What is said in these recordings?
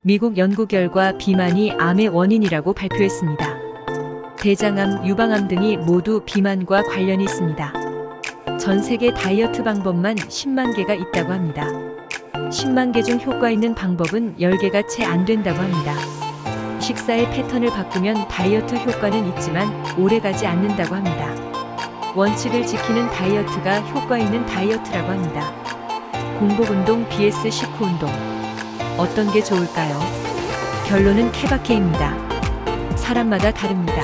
미국 연구 결과 비만이 암의 원인이라고 발표했습니다. 대장암, 유방암 등이 모두 비만과 관련이 있습니다. 전 세계 다이어트 방법만 10만 개가 있다고 합니다. 10만 개 중 효과 있는 방법은 10개가 채 안 된다고 합니다. 식사의 패턴을 바꾸면 다이어트 효과는 있지만 오래가지 않는다고 합니다. 원칙을 지키는 다이어트가 효과 있는 다이어트라고 합니다. 공복운동 vs 식후운동. 어떤 게 좋을까요? 결론은 케바케입니다. 사람마다 다릅니다.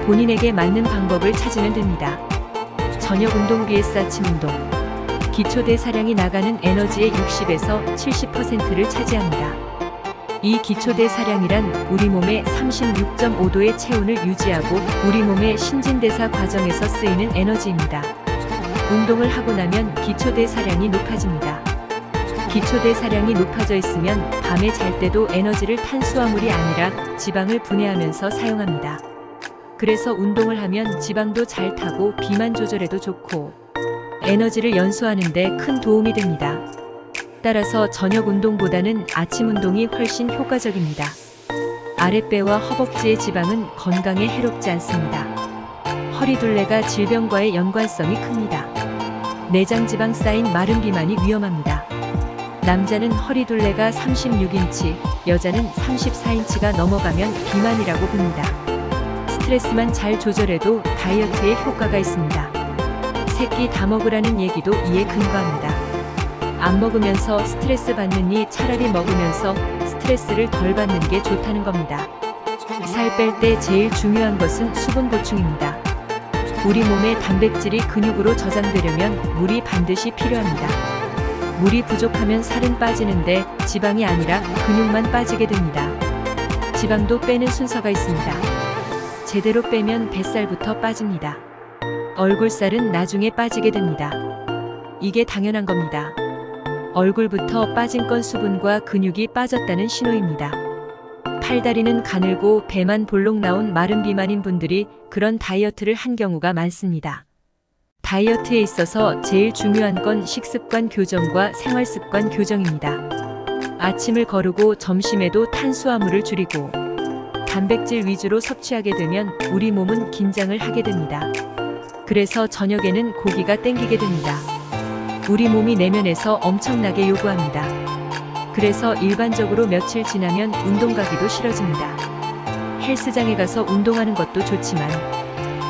본인에게 맞는 방법을 찾으면 됩니다. 저녁운동 vs 아침운동. 기초대사량이 나가는 에너지의 60에서 70%를 차지합니다. 이 기초대사량이란 우리 몸의 36.5도의 체온을 유지하고 우리 몸의 신진대사 과정에서 쓰이는 에너지입니다. 운동을 하고 나면 기초대사량이 높아집니다. 기초대사량이 높아져 있으면 밤에 잘 때도 에너지를 탄수화물이 아니라 지방을 분해하면서 사용합니다. 그래서 운동을 하면 지방도 잘 타고 비만 조절에도 좋고 에너지를 연소하는 데 큰 도움이 됩니다. 따라서 저녁 운동보다는 아침 운동이 훨씬 효과적입니다. 아랫배와 허벅지의 지방은 건강에 해롭지 않습니다. 허리둘레가 질병과의 연관성이 큽니다. 내장 지방 쌓인 마른 비만이 위험합니다. 남자는 허리둘레가 36인치, 여자는 34인치가 넘어가면 비만이라고 봅니다. 스트레스만 잘 조절해도 다이어트에 효과가 있습니다. 새끼 다 먹으라는 얘기도 이에 근거합니다. 안 먹으면서 스트레스 받느니 차라리 먹으면서 스트레스를 덜 받는 게 좋다는 겁니다. 살 뺄 때 제일 중요한 것은 수분 보충입니다. 우리 몸의 단백질이 근육으로 저장되려면 물이 반드시 필요합니다. 물이 부족하면 살은 빠지는데 지방이 아니라 근육만 빠지게 됩니다. 지방도 빼는 순서가 있습니다. 제대로 빼면 뱃살부터 빠집니다. 얼굴살은 나중에 빠지게 됩니다. 이게 당연한 겁니다. 얼굴부터 빠진 건 수분과 근육이 빠졌다는 신호입니다. 팔다리는 가늘고 배만 볼록 나온 마른 비만인 분들이 그런 다이어트를 한 경우가 많습니다. 다이어트에 있어서 제일 중요한 건 식습관 교정과 생활습관 교정입니다. 아침을 거르고 점심에도 탄수화물을 줄이고 단백질 위주로 섭취하게 되면 우리 몸은 긴장을 하게 됩니다. 그래서 저녁에는 고기가 땡기게 됩니다. 우리 몸이 내면에서 엄청나게 요구합니다. 그래서 일반적으로 며칠 지나면 운동 가기도 싫어집니다. 헬스장에 가서 운동하는 것도 좋지만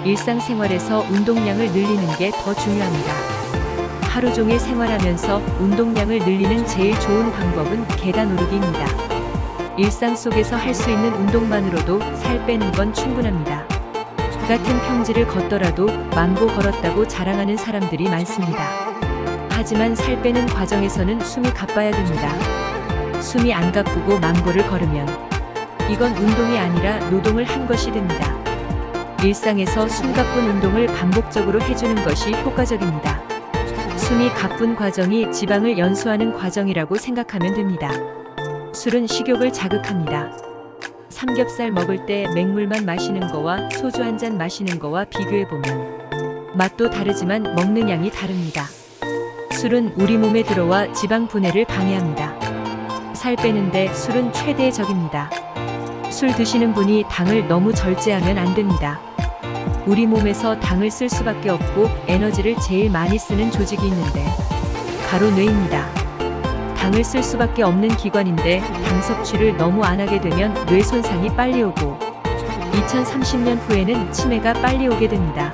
일상생활에서 운동량을 늘리는 게 더 중요합니다. 하루 종일 생활하면서 운동량을 늘리는 제일 좋은 방법은 계단 오르기입니다. 일상 속에서 할 수 있는 운동만으로도 살 빼는 건 충분합니다. 같은 평지를 걷더라도 만보 걸었다고 자랑하는 사람들이 많습니다. 하지만 살 빼는 과정에서는 숨이 가빠야 됩니다. 숨이 안 가쁘고 만보를 걸으면 이건 운동이 아니라 노동을 한 것이 됩니다. 일상에서 숨가쁜 운동을 반복적으로 해주는 것이 효과적입니다. 숨이 가쁜 과정이 지방을 연소하는 과정이라고 생각하면 됩니다. 술은 식욕을 자극합니다. 삼겹살 먹을 때 맹물만 마시는 거와 소주 한 잔 마시는 거와 비교해보면 맛도 다르지만 먹는 양이 다릅니다. 술은 우리 몸에 들어와 지방 분해를 방해합니다. 살 빼는데 술은 최대의 적입니다. 술 드시는 분이 당을 너무 절제하면 안 됩니다. 우리 몸에서 당을 쓸 수밖에 없고 에너지를 제일 많이 쓰는 조직이 있는데 바로 뇌입니다. 당을 쓸 수밖에 없는 기관인데 당 섭취를 너무 안 하게 되면 뇌 손상이 빨리 오고 2030년 후에는 치매가 빨리 오게 됩니다.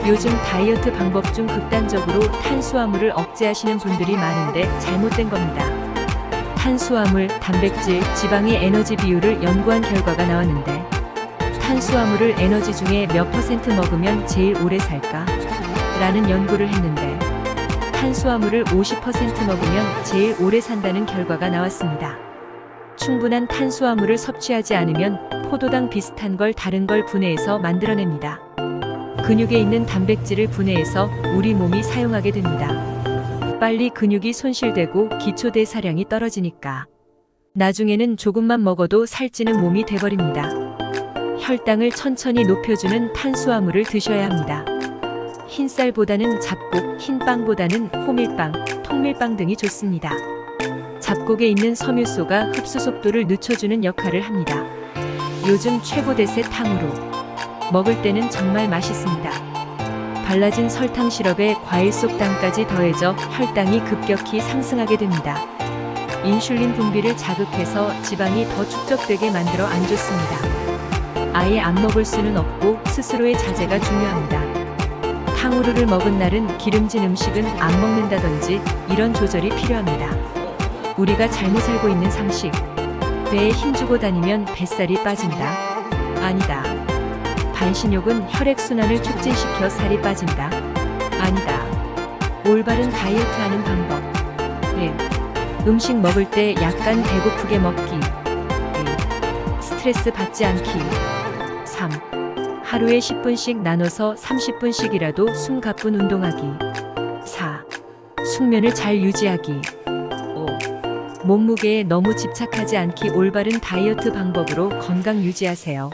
요즘 다이어트 방법 중 극단적으로 탄수화물을 억제하시는 분들이 많은데 잘못된 겁니다. 탄수화물, 단백질, 지방의 에너지 비율을 연구한 결과가 나왔는데 탄수화물을 에너지 중에 몇 % 먹으면 제일 오래 살까? 라는 연구를 했는데 탄수화물을 50% 먹으면 제일 오래 산다는 결과가 나왔습니다. 충분한 탄수화물을 섭취하지 않으면 포도당 비슷한 걸 다른 걸 분해해서 만들어냅니다. 근육에 있는 단백질을 분해해서 우리 몸이 사용하게 됩니다. 빨리 근육이 손실되고 기초대사량이 떨어지니까 나중에는 조금만 먹어도 살찌는 몸이 돼버립니다. 혈당을 천천히 높여주는 탄수화물을 드셔야 합니다. 흰쌀보다는 잡곡, 흰빵보다는 호밀빵, 통밀빵 등이 좋습니다. 잡곡 굴곡에 있는 섬유소가 흡수 속도를 늦춰주는 역할을 합니다. 요즘 최고 대세 탕후루. 먹을 때는 정말 맛있습니다. 발라진 설탕 시럽에 과일 속 당까지 더해져 혈당이 급격히 상승하게 됩니다. 인슐린 분비를 자극해서 지방이 더 축적되게 만들어 안 좋습니다. 아예 안 먹을 수는 없고 스스로의 자제가 중요합니다. 탕후루를 먹은 날은 기름진 음식은 안 먹는다든지 이런 조절이 필요합니다. 우리가 잘못 살고 있는 상식. 배에 힘주고 다니면 뱃살이 빠진다. 아니다. 반신욕은 혈액순환을 촉진시켜 살이 빠진다. 아니다. 올바른 다이어트하는 방법. 1. 음식 먹을 때 약간 배고프게 먹기. 2. 스트레스 받지 않기. 3. 하루에 10분씩 나눠서 30분씩이라도 숨 가쁜 운동하기. 4. 숙면을 잘 유지하기. 5. 몸무게에 너무 집착하지 않기. 올바른 다이어트 방법으로 건강 유지하세요.